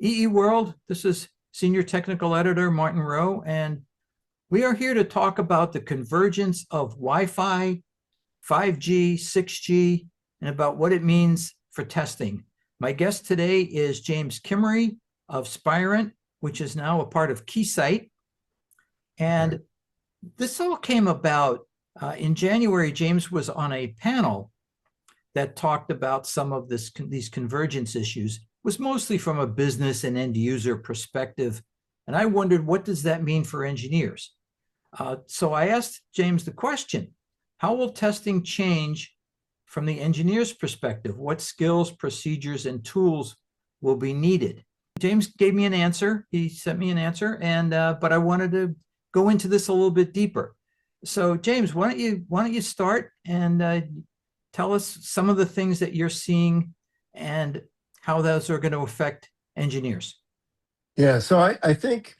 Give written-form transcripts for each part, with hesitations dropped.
EEWorld. This is Senior Technical Editor Martin Rowe, and we are here to talk about the convergence of Wi-Fi, 5G, 6G, and about what it means for testing. My guest today is James Kimery of Spirent, which is now a part of Keysight. And this all came about in January. James was on a panel that talked about some of these convergence issues. It was mostly from a business and end user perspective. And I wondered, what does that mean for engineers? So I asked James the question, how will testing change from the engineer's perspective? What skills, procedures, and tools will be needed? James gave me an answer. He sent me an answer, and but I wanted to go into this a little bit deeper. So James, why don't you start and tell us some of the things that you're seeing and how those are going to affect engineers? Yeah, so I think,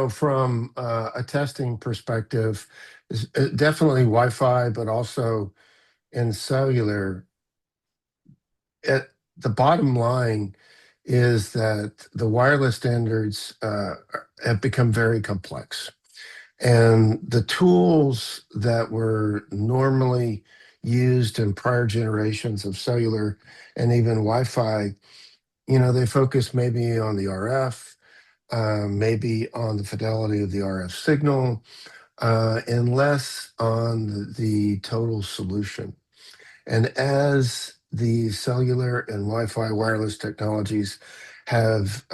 from a testing perspective, definitely Wi-Fi, but also in cellular, the bottom line is that the wireless standards have become very complex. And the tools that were normally used in prior generations of cellular and even Wi-Fi, they focus maybe on the RF, maybe on the fidelity of the RF signal, and less on the total solution. And as the cellular and Wi-Fi wireless technologies have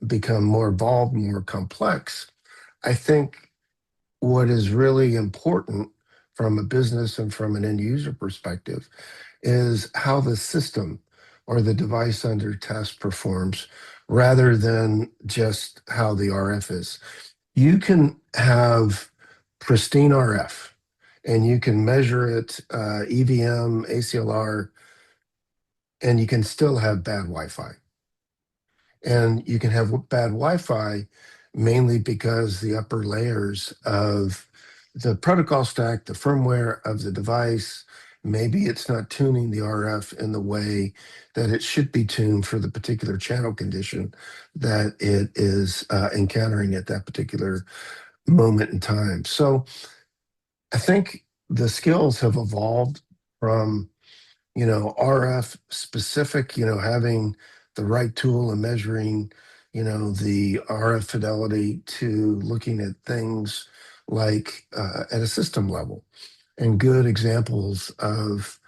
become more evolved, more complex, I think what is really important from a business and from an end user perspective is how the system or the device under test performs rather than just how the RF is. You can have pristine RF and you can measure it EVM, ACLR, and you can still have bad Wi-Fi. And you can have bad Wi-Fi mainly because the upper layers of the protocol stack, the firmware of the device, maybe it's not tuning the RF in the way that it should be tuned for the particular channel condition that it is encountering at that particular moment in time. So I think the skills have evolved from, RF specific, having the right tool and measuring, the RF fidelity to looking at things like at a system level. And good examples of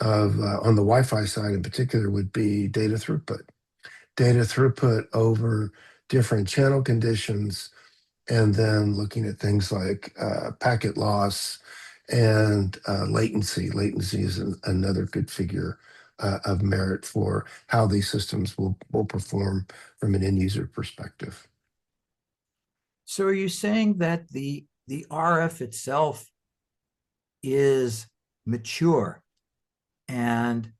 on the Wi-Fi side in particular would be data throughput. Data throughput over different channel conditions, and then looking at things like packet loss and latency. Latency is another good figure of merit for how these systems will perform from an end user perspective. So are you saying that the RF itself is mature and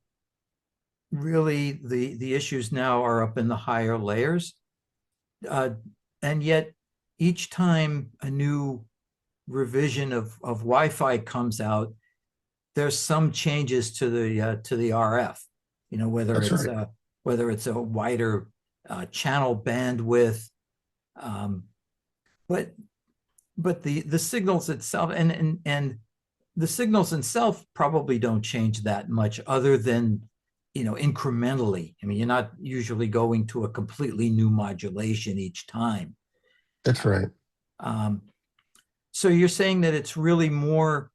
really the issues now are up in the higher layers? And yet each time a new revision of Wi-Fi comes out, there's some changes to the RF. Whether That's it's right. whether it's a wider channel bandwidth, but the signals itself and the signals themselves probably don't change that much, other than incrementally. I mean, you're not usually going to a completely new modulation each time. That's right. So you're saying that it's really more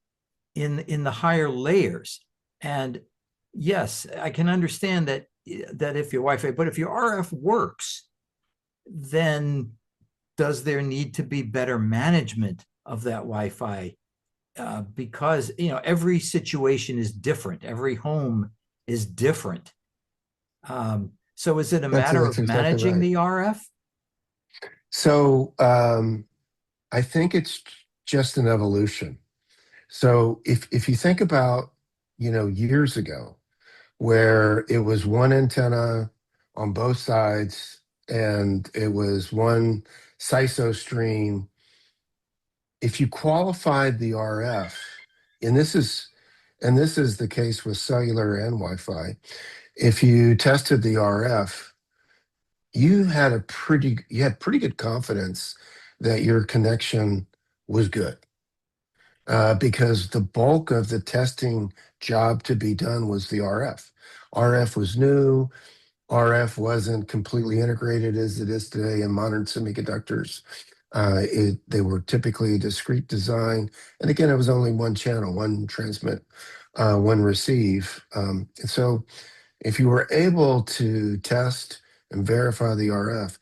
in the higher layers. And yes, I can understand that if your Wi-Fi, but if your RF works, then does there need to be better management of that Wi-Fi? Because every situation is different, every home is different. So is it a matter That's of exactly managing right. the RF? So I think it's just an evolution. So if you think about, years ago, where it was one antenna on both sides and it was one CISO stream, if you qualified the RF, and this is the case with cellular and Wi-Fi, if you tested the RF, you had pretty good confidence that your connection was good, because the bulk of the testing job to be done was the RF. RF was new. RF wasn't completely integrated as it is today in modern semiconductors. They were typically a discrete design. And again, it was only one channel, one transmit, one receive. And so if you were able to test and verify the RF,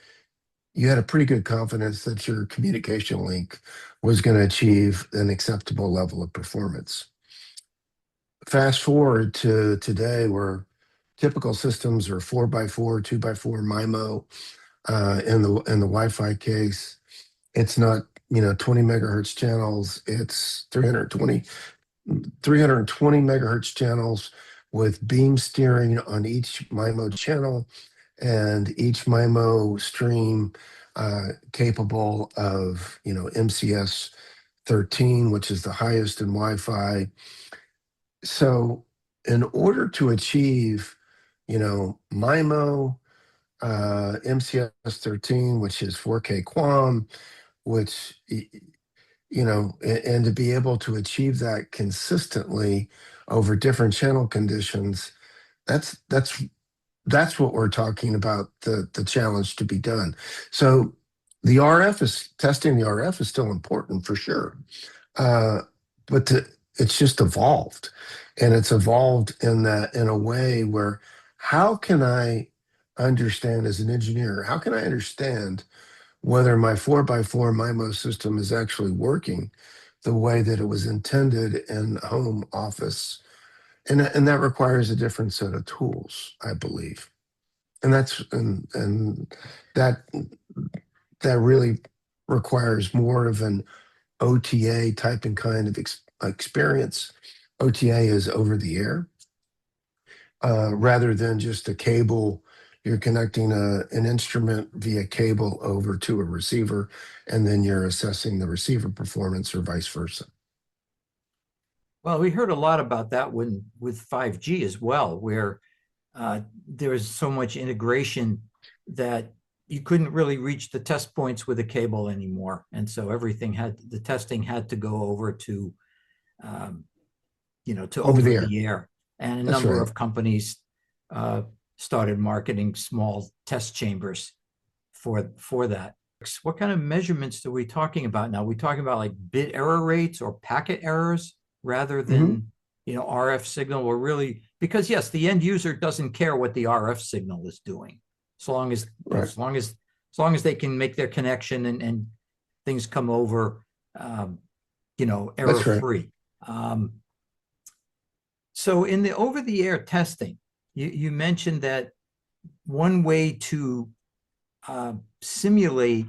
you had a pretty good confidence that your communication link was going to achieve an acceptable level of performance. Fast forward to today, where typical systems are 4x4, 2x4 MIMO. In the Wi-Fi case, it's not 20 megahertz channels. It's 320 megahertz channels with beam steering on each MIMO channel, and each MIMO stream capable of MCS 13, which is the highest in Wi-Fi. So in order to achieve, MIMO, MCS 13, which is 4K QAM, which, and to be able to achieve that consistently over different channel conditions, that's that's that's what we're talking about, the challenge to be done. So testing the RF is still important for sure. Uh, but it's just evolved, and it's evolved in a way where, how can I understand as an engineer, how can I understand whether my 4x4 MIMO system is actually working the way that it was intended in home office? And that requires a different set of tools, I believe. And that that really requires more of an OTA type and kind of experience. OTA is over the air, rather than just a cable. You're connecting an instrument via cable over to a receiver, and then you're assessing the receiver performance, or vice versa. Well, we heard a lot about that with 5G as well, where there was so much integration that you couldn't really reach the test points with a cable anymore. And so the testing had to go over to, to Over over the air. the air. And a That's number right. of companies started marketing small test chambers for that. What kind of measurements are we talking about now? Are we talking about like bit error rates or packet errors rather Hmm. than, RF signal? Or really, because yes, the end user doesn't care what the RF signal is doing, so long as, Right. as long as they can make their connection and things come over, um, error That's right. free. Um, so in the over the air testing, you mentioned that one way to simulate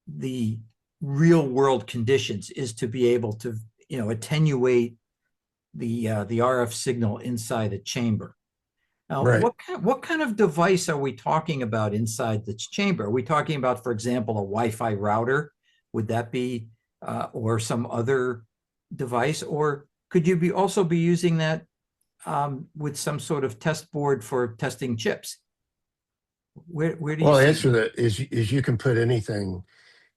the real world conditions is to be able to, attenuate the RF signal inside a chamber. Now, Right. what kind of device are we talking about inside this chamber? Are we talking about, for example, a Wi-Fi router? Would that be, or some other device? Or could you also be using that with some sort of test board for testing chips? Where do you Well, the see answer to that? that is you can put anything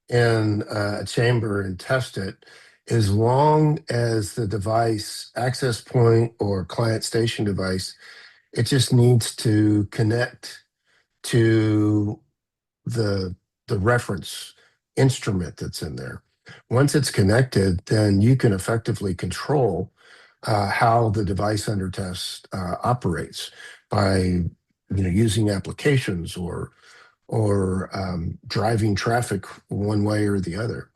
in a chamber and test it, as long as the device, access point or client station device, it just needs to connect to the the reference instrument that's in there. Once it's connected, then you can effectively control how the device under test operates by using applications, or driving traffic one way or the other.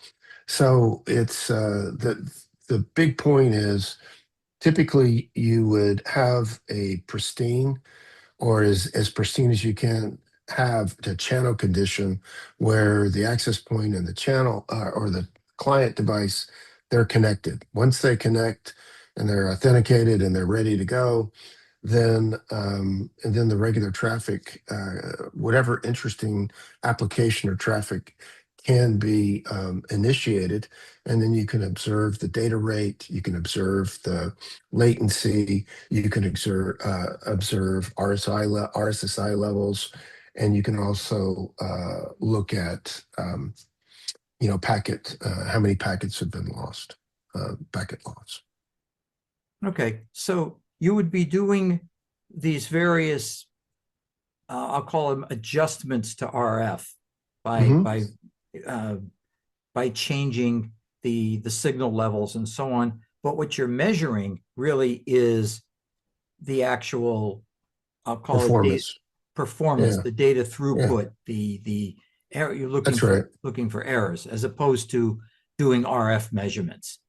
So it's the big point is, typically you would have a pristine, or as pristine as you can have, the channel condition, where the access point and the channel, or the client device, they're connected. Once they connect and they're authenticated and they're ready to go, then the regular traffic, whatever interesting application or traffic can be initiated, and then you can observe the data rate, you can observe the latency, you can observe RSSI levels, and you can also look at how many packets have been lost, packet loss. Okay, so you would be doing these various, I'll call them adjustments to RF by Mhm. by uh, by changing the signal levels and so on. But what you're measuring really is the actual, I'll call it data Performance. performance, Yeah, the data yeah, throughput, the error you're that's right. looking for errors as opposed to doing RF measurements.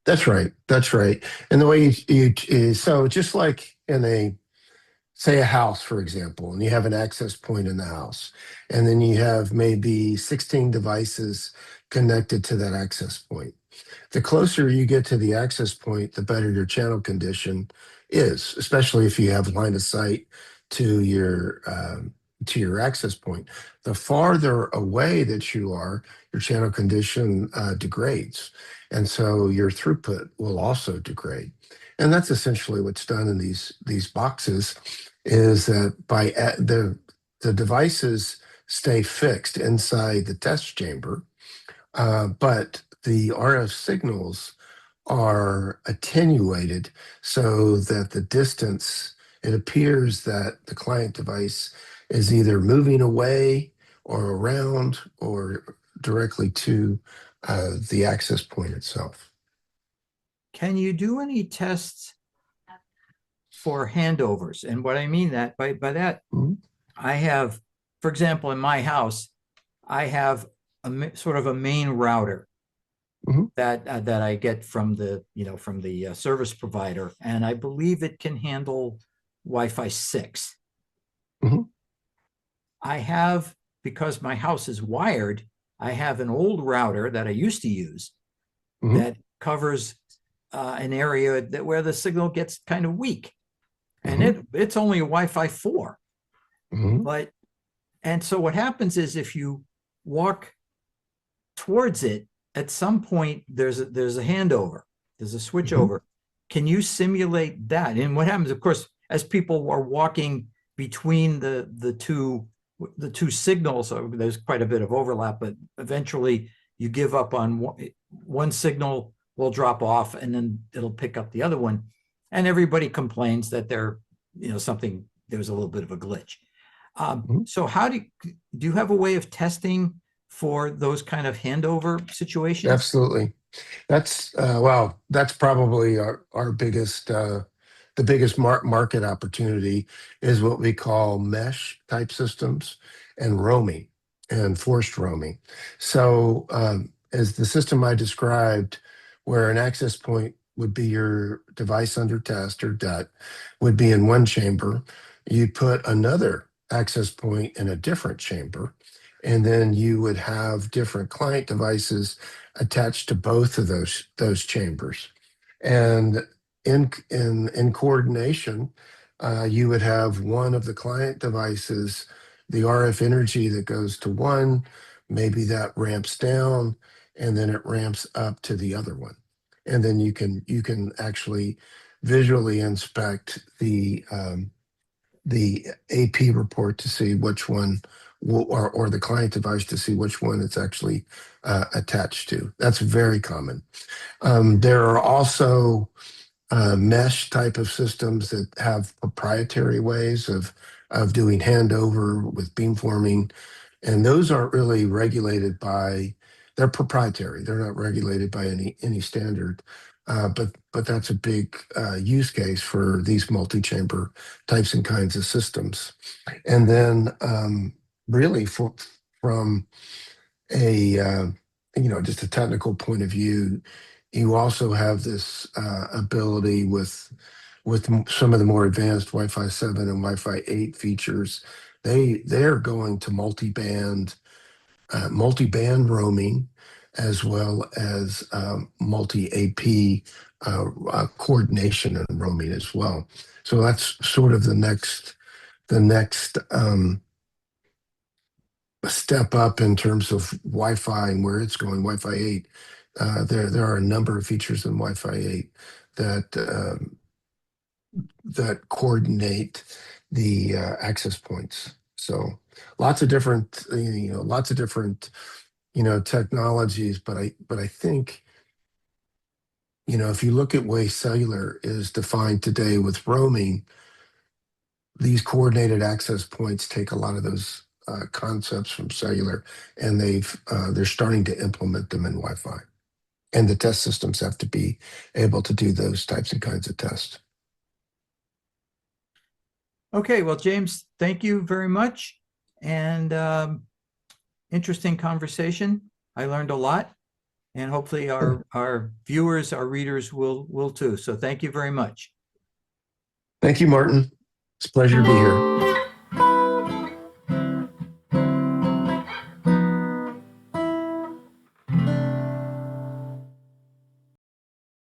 That's right. That's right. And the way so just like in say a house, for example, and you have an access point in the house, and then you have maybe 16 devices connected to that access point. The closer you get to the access point, the better your channel condition is, especially if you have line of sight to your access point. The farther away that you are, your channel condition degrades, and so your throughput will also degrade. And that's essentially what's done in these boxes, is that the devices stay fixed inside the test chamber, but the RF signals are attenuated so that the distance, it appears that the client device is either moving away or around or directly to the access point itself. Can you do any tests for handovers? And what I mean that by that, Mhm, I have, for example, in my house, I have sort of a main router mhm, that I get from the service provider, and I believe it can handle Wi-Fi 6. mhm, I have, because my house is wired, I have an old router that I used to use mhm, that covers an area where the signal gets kind of weak, and mhm, it's only a Wi-Fi 4. mhm, But and so what happens is if you walk towards it, at some point there's a handover, there's a mhm, switchover. Can you simulate that? And what happens, of course, as people are walking between the two signals, so there's quite a bit of overlap, but eventually you give up on one signal will drop off and then it'll pick up the other one. And everybody complains that there's a little bit of a glitch. mhm. So how do you have a way of testing for those kind of handover situations? Absolutely. That's probably our biggest the biggest market opportunity is what we call mesh type systems and roaming and forced roaming. So as the system I described, where an access point would be your device under test or DUT, would be in one chamber, you put another access point in a different chamber, and then you would have different client devices attached to both of those chambers. And in coordination, you would have one of the client devices, the RF energy that goes to one, maybe that ramps down, and then it ramps up to the other one. And then you can actually visually inspect the AP report to see which one or the client device to see which one it's actually attached to. That's very common. There are also mesh type of systems that have proprietary ways of doing handover with beamforming, and those aren't really regulated by. They're proprietary. They're not regulated by any standard. But that's a big use case for these multi-chamber types and kinds of systems. And then really from a just a technical point of view, you also have this ability with some of the more advanced Wi-Fi 7 and Wi-Fi 8 features. They're going to multi-band roaming as well as multi-AP coordination and roaming as well. So that's sort of the next a step up in terms of Wi-Fi and where it's going, Wi-Fi 8. There are a number of features in Wi-Fi 8 that coordinate the access points. So lots of different, technologies. But I think, if you look at way cellular is defined today with roaming, these coordinated access points take a lot of those concepts from cellular, and they're starting to implement them in Wi-Fi. And the test systems have to be able to do those types and kinds of tests. Okay, well, James, thank you very much. And interesting conversation. I learned a lot. And hopefully our viewers, our readers will too. So thank you very much. Thank you, Martin. It's a pleasure to be here.